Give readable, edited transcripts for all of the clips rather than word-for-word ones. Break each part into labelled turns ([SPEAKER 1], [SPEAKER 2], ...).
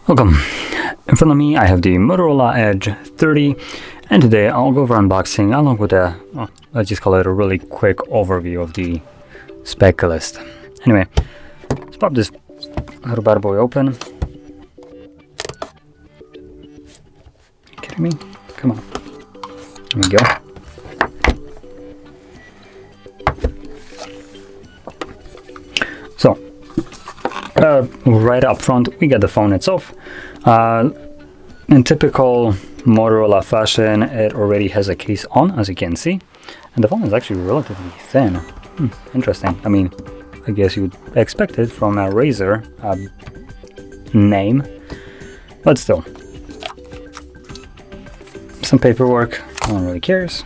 [SPEAKER 1] Welcome. In front of me I have the Motorola Edge 30, and today I'll go over unboxing along with a, well, let's just call it a really quick overview of the spec list. Anyway, let's pop this little bad boy open. You kidding me? Come on. There we go. So, right up front we get the phone itself. In typical Motorola fashion, it already has a case on, as you can see, and the phone is actually relatively thin. Interesting. I mean, I guess you'd expect it from a Razer name, but still. Some paperwork, no one really cares.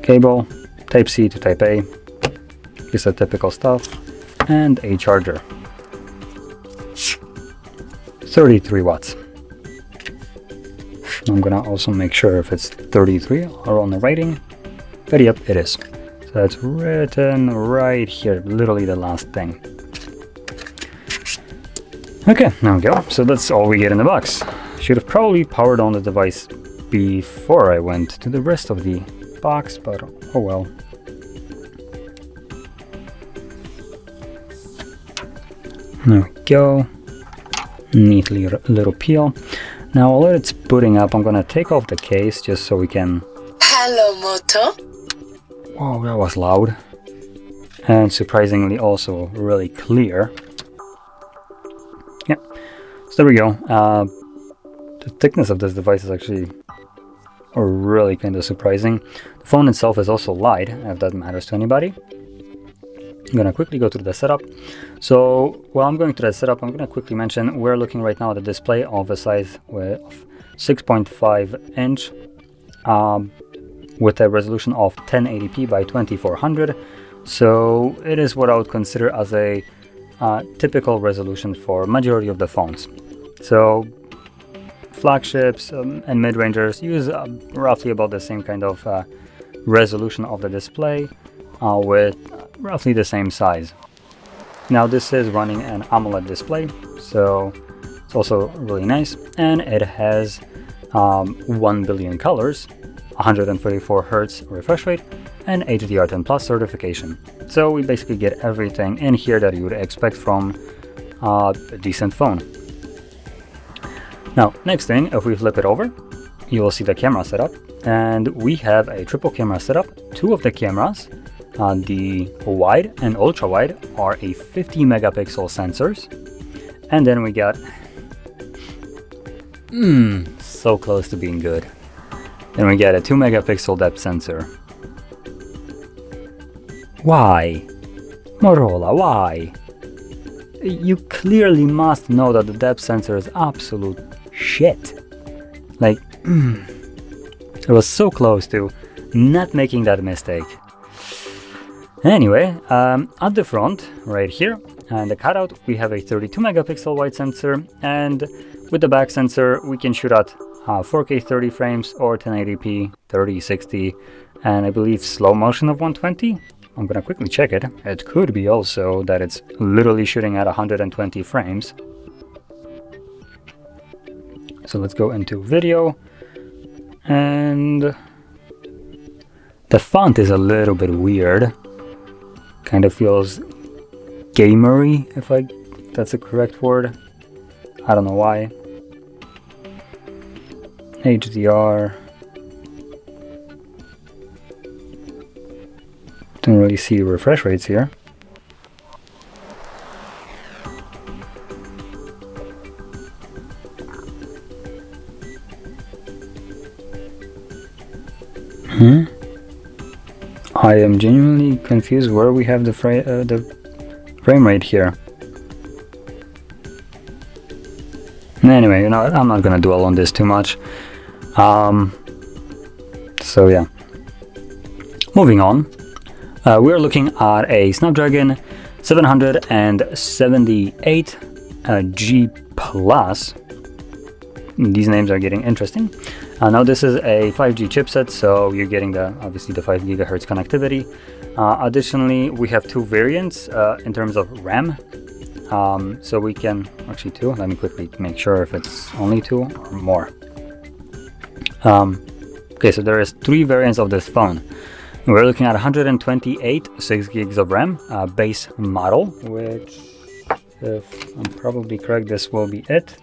[SPEAKER 1] Cable, Type-C to Type-A, just the typical stuff, and a charger. 33 watts. I'm gonna also make sure if it's 33 or on the writing, but yep, it is. So it's written right here, literally the last thing. Okay, there we go. So that's all we get in the box. Should have probably powered on the device before I went to the rest of the box, but oh well. There we go. Neatly little peel. Now while it's booting up, I'm gonna take off the case just so we can...
[SPEAKER 2] Hello, Moto.
[SPEAKER 1] Whoa, that was loud. And surprisingly also really clear. Yeah, so there we go. The thickness of this device is actually really kind of surprising. The phone itself is also light, if that matters to anybody. I'm gonna quickly go through the setup. So while I'm going through the setup, I'm gonna quickly mention we're looking right now at a display of a size of 6.5 inch with a resolution of 1080p by 2400. So it is what I would consider as a typical resolution for majority of the phones. So flagships and mid-rangers use roughly about the same kind of resolution of the display with roughly the same size. Now this is running an AMOLED display, so it's also really nice, and it has 1 billion colors, 134 Hz refresh rate, and HDR10+ certification. So we basically get everything in here that you would expect from a decent phone. Now, next thing, if we flip it over, you will see the camera setup, and we have a triple camera setup. Two of the cameras, the wide and ultra wide, are a 50 megapixel sensors, and then we got so close to being good. Then we get a 2 megapixel depth sensor. Why? Motorola, why? You clearly must know that the depth sensor is absolute shit. Like, it was so close to not making that mistake. Anyway, at the front, right here, and the cutout, we have a 32 megapixel wide sensor, and with the back sensor, we can shoot at 4K 30 frames or 1080p, 30, 60, and I believe slow motion of 120. I'm gonna quickly check it. It could be also that it's literally shooting at 120 frames. So let's go into video, and the font is a little bit weird. Kind of feels gamery, if that's a correct word. I don't know why. HDR. Don't really see refresh rates here. I am genuinely confused where we have the frame rate here. Anyway, you know, I'm not gonna dwell on this too much. So yeah. Moving on, we're looking at a Snapdragon 778 G Plus. These names are getting interesting. Now this is a 5G chipset, so you're getting obviously the 5 gigahertz connectivity. Additionally, we have two variants in terms of RAM. So we can actually two. Let me quickly make sure if it's only two or more. Okay, so there is three variants of this phone. We're looking at 128 6 gigs of RAM base model, which, if I'm probably correct, this will be it.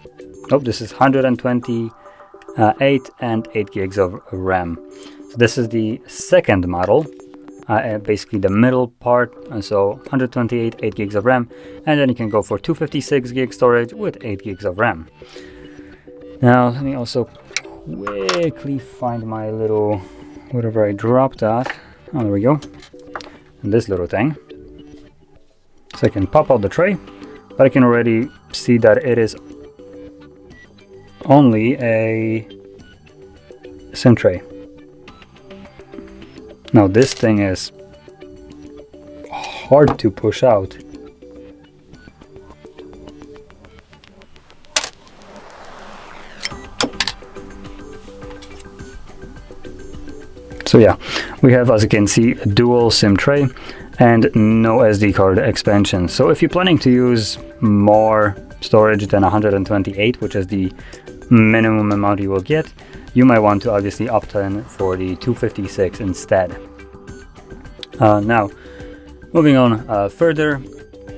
[SPEAKER 1] Nope, this is 128 and 8 gigs of RAM. So this is the second model, basically the middle part. And so 128 8 gigs of RAM, and then you can go for 256 gig storage with 8 gigs of RAM. Now let me also quickly find my little whatever I dropped at. Oh, there we go. And this little thing. So I can pop out the tray, but I can already see that it is only a SIM tray. Now this thing is hard to push out. So yeah, we have, as you can see, a dual SIM tray and no SD card expansion. So if you're planning to use more storage than 128, which is the minimum amount you will get, you might want to obviously opt in for the 256 instead. Now, moving on further,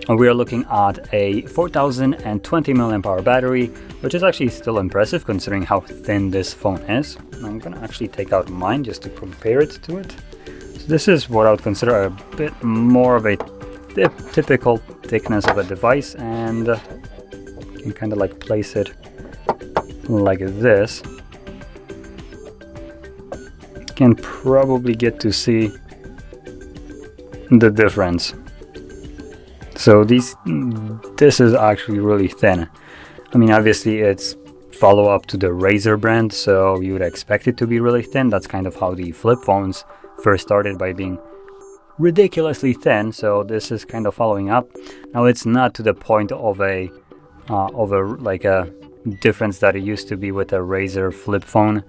[SPEAKER 1] we are looking at a 4020 mAh battery, which is actually still impressive considering how thin this phone is. I'm gonna actually take out mine just to compare it to it. So this is what I would consider a bit more of a typical thickness of a device, and you can kind of like place it like this. You can probably get to see the difference. So this is actually really thin. I mean, obviously it's follow-up to the Razer brand, so you would expect it to be really thin. That's kind of how the flip phones first started, by being ridiculously thin. So this is kind of following up. Now it's not to the point of a difference that it used to be with a Razer flip phone,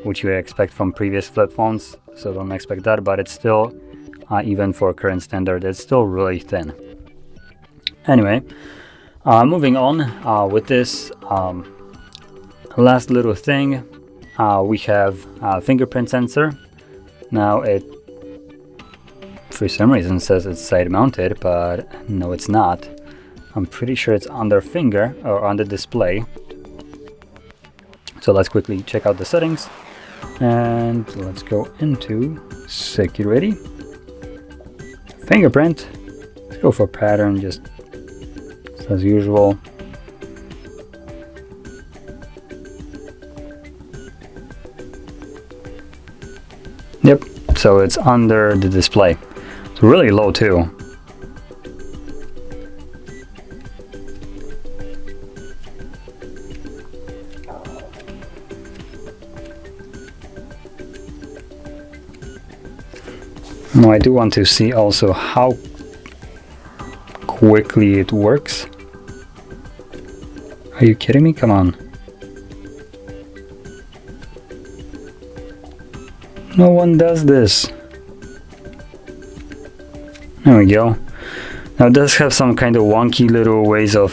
[SPEAKER 1] which you would expect from previous flip phones. So don't expect that, but it's still, even for current standard, it's still really thin. Anyway, moving on with this last little thing, we have a fingerprint sensor. Now it, for some reason, says it's side mounted, but no, it's not. I'm pretty sure it's on their finger or on the display. So let's quickly check out the settings and let's go into security. Fingerprint. Let's go for pattern, just as usual. Yep, so it's under the display. It's really low too. Now I do want to see also how quickly it works. Are you kidding me? Come on. No one does this. There we go. Now it does have some kind of wonky little ways of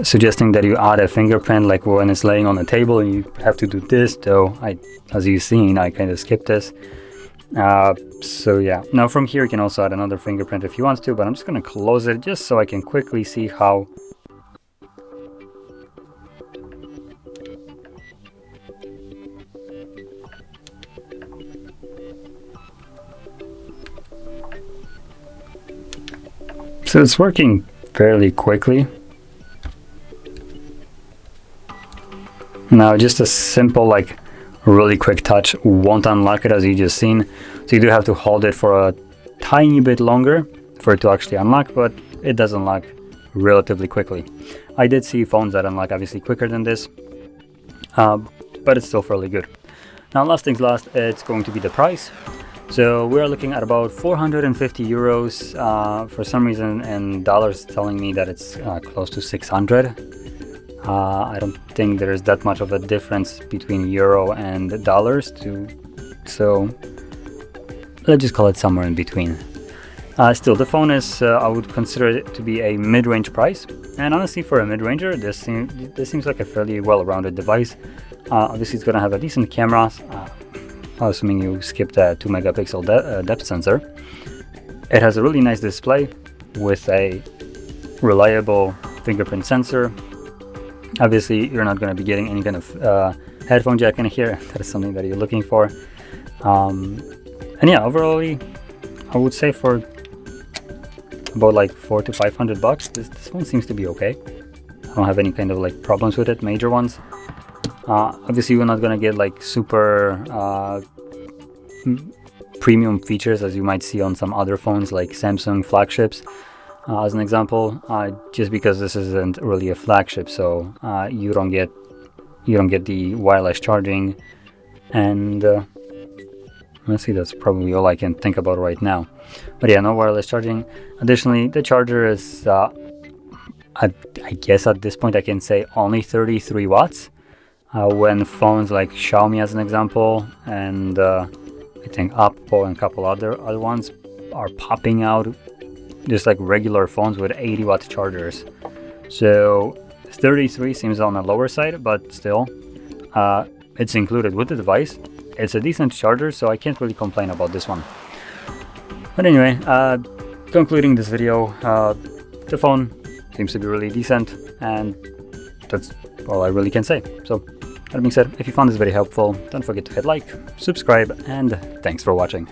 [SPEAKER 1] suggesting that you add a fingerprint, like when it's laying on the table and you have to do this, though as you've seen, I kind of skipped this. So yeah, now from here you can also add another fingerprint if you want to, but I'm just going to close it just so I can quickly see how so it's working fairly quickly. Now just a simple, like, really quick touch won't unlock it, as you just seen. So you do have to hold it for a tiny bit longer for it to actually unlock, but it does unlock relatively quickly. I did see phones that unlock obviously quicker than this, but it's still fairly good. Now last things last, it's going to be the price. So we're looking at about 450 euros, for some reason, and dollars telling me that it's close to 600. I don't think there's that much of a difference between euro and dollars, so let's just call it somewhere in between. Still, the phone is, I would consider it to be a mid-range price, and honestly, for a mid-ranger, this seems like a fairly well-rounded device. Obviously, it's going to have a decent camera, assuming you skipped a 2 megapixel depth sensor. It has a really nice display with a reliable fingerprint sensor. Obviously, you're not going to be getting any kind of headphone jack in here. That is something that you're looking for. And yeah, overall, I would say for about like $400 to $500, this phone seems to be okay. I don't have any kind of like problems with it, major ones. Obviously, you're not gonna get like super premium features as you might see on some other phones like Samsung flagships, as an example. Just because this isn't really a flagship, so you don't get the wireless charging, and honestly, that's probably all I can think about right now. But yeah, no wireless charging. Additionally, the charger is, I guess at this point I can say only 33 watts. When phones like Xiaomi, as an example, and I think Oppo and a couple other ones are popping out just like regular phones with 80-watt chargers. So 33 seems on the lower side, but still, it's included with the device. It's a decent charger, so I can't really complain about this one. But anyway, concluding this video, the phone seems to be really decent, and that's all I really can say. So, that being said, if you found this video helpful, don't forget to hit like, subscribe, and thanks for watching.